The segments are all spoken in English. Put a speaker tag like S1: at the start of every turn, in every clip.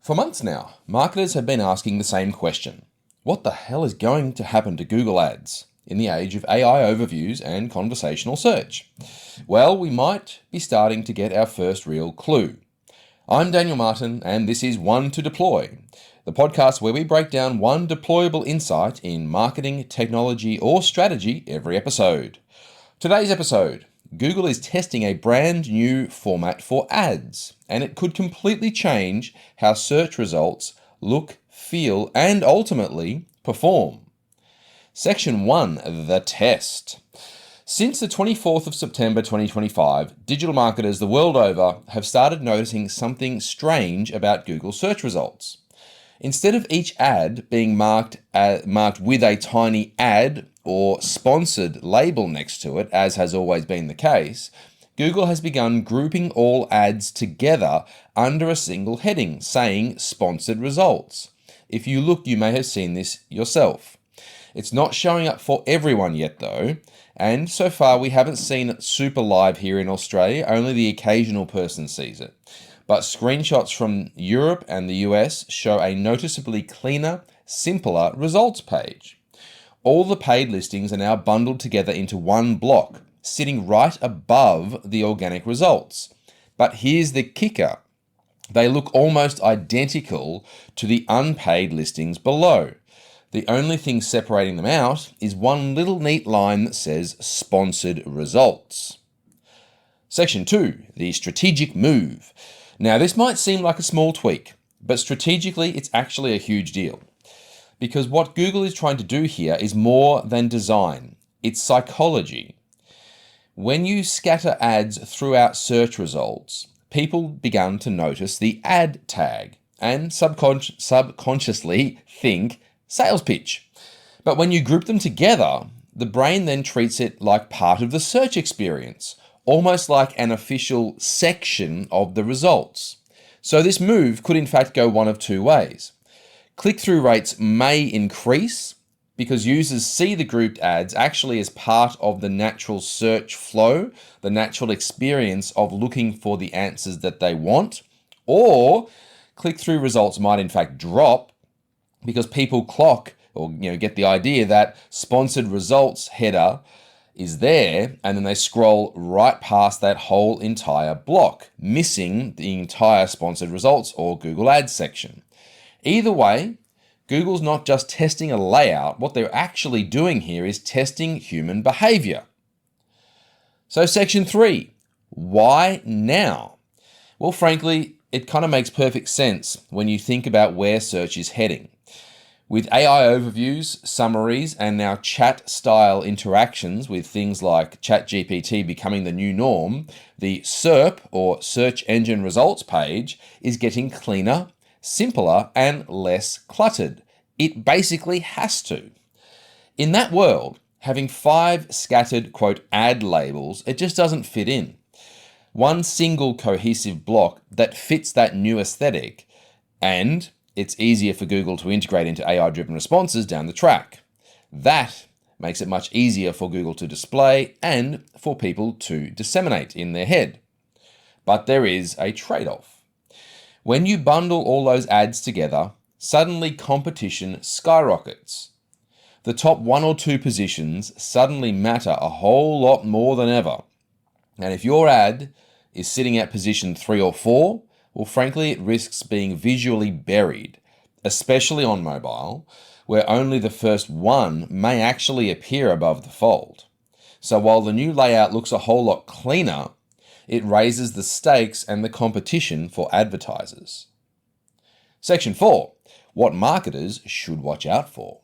S1: For months now, marketers have been asking the same question. What the hell is going to happen to Google Ads in the age of AI overviews and conversational search? Well, we might be starting to get our first real clue. I'm Daniel Martin, and this is One to Deploy, the podcast where we break down one deployable insight in marketing, technology, or strategy every episode. Today's episode, Google is testing a brand new format for ads, and it could completely change how search results look, feel, and ultimately perform. Section 1, the test. Since the 24th of September 2025, digital marketers the world over have started noticing something strange about Google search results. Instead of each ad being marked with a tiny ad or sponsored label next to it, as has always been the case, Google has begun grouping all ads together under a single heading, saying sponsored results. If you look, you may have seen this yourself. It's not showing up for everyone yet though, and so far we haven't seen it super live here in Australia, only the occasional person sees it. But screenshots from Europe and the US show a noticeably cleaner, simpler results page. All the paid listings are now bundled together into one block, sitting right above the organic results. But here's the kicker. They look almost identical to the unpaid listings below. The only thing separating them out is one little neat line that says sponsored results. Section 2, the strategic move. Now, this might seem like a small tweak, but strategically, it's actually a huge deal. Because what Google is trying to do here is more than design. It's psychology. When you scatter ads throughout search results, people began to notice the ad tag and subconsciously think sales pitch. But when you group them together, the brain then treats it like part of the search experience, almost like an official section of the results. So this move could in fact go one of two ways. Click-through rates may increase because users see the grouped ads actually as part of the natural search flow, the natural experience of looking for the answers that they want, or click-through results might in fact drop because people clock or get the idea that sponsored results header is there, and then they scroll right past that whole entire block, missing the entire sponsored results or Google Ads section. Either way, Google's not just testing a layout. What they're actually doing here is testing human behavior. So section 3, why now? Well, frankly, it kind of makes perfect sense when you think about where search is heading. With AI overviews, summaries, and now chat-style interactions with things like ChatGPT becoming the new norm, the SERP, or Search Engine Results page, is getting cleaner, simpler, and less cluttered. It basically has to. In that world, having 5 scattered, quote, ad labels, it just doesn't fit in. One single cohesive block that fits that new aesthetic, and it's easier for Google to integrate into AI-driven responses down the track. That makes it much easier for Google to display and for people to disseminate in their head. But there is a trade-off. When you bundle all those ads together, suddenly competition skyrockets. The top 1 or 2 positions suddenly matter a whole lot more than ever. And if your ad is sitting at position 3 or 4, well, frankly, it risks being visually buried, especially on mobile, where only the first one may actually appear above the fold. So while the new layout looks a whole lot cleaner, it raises the stakes and the competition for advertisers. Section 4, what marketers should watch out for.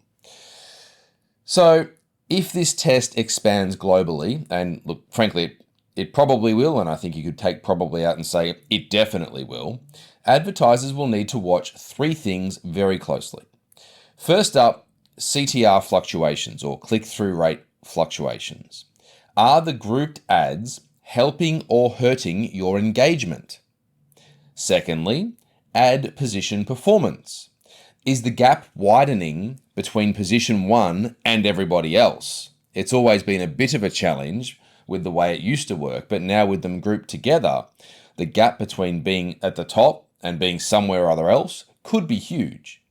S1: So if this test expands globally, and look, frankly, it probably will, and I think you could take probably out and say it definitely will, advertisers will need to watch 3 things very closely. First up, CTR fluctuations or click-through rate fluctuations. Are the grouped ads helping or hurting your engagement? Secondly, ad position performance. Is the gap widening between position 1 and everybody else? It's always been a bit of a challenge with the way it used to work, but now with them grouped together, the gap between being at the top and being somewhere or other else could be huge.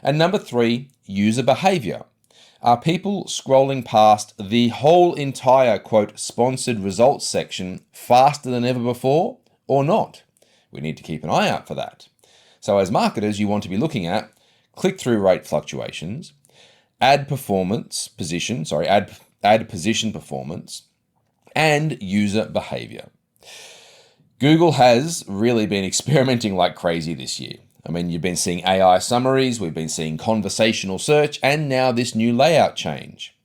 S1: And number 3, user behavior. Are people scrolling past the whole entire, quote, sponsored results section faster than ever before or not? We need to keep an eye out for that. So as marketers, you want to be looking at click-through rate fluctuations, ad position performance, and user behavior. Google has really been experimenting like crazy this year. I mean, you've been seeing AI summaries, we've been seeing conversational search, and now this new layout change.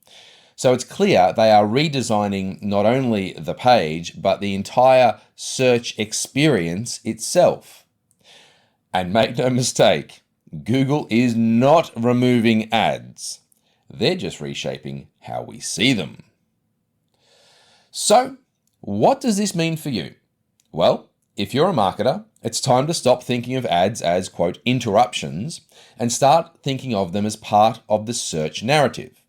S1: So it's clear they are redesigning not only the page, but the entire search experience itself. And make no mistake, Google is not removing ads. They're just reshaping how we see them. So, what does this mean for you? Well, if you're a marketer, it's time to stop thinking of ads as, quote, interruptions and start thinking of them as part of the search narrative.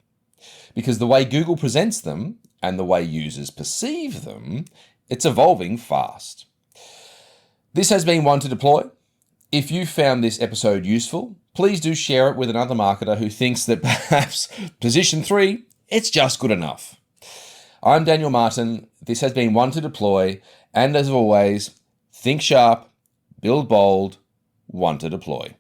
S1: Because the way Google presents them and the way users perceive them, it's evolving fast. This has been One to Deploy. If you found this episode useful, please do share it with another marketer who thinks that perhaps position 3, it's just good enough. I'm Daniel Martin. This has been One to Deploy. And as always, think sharp, build bold, One to Deploy.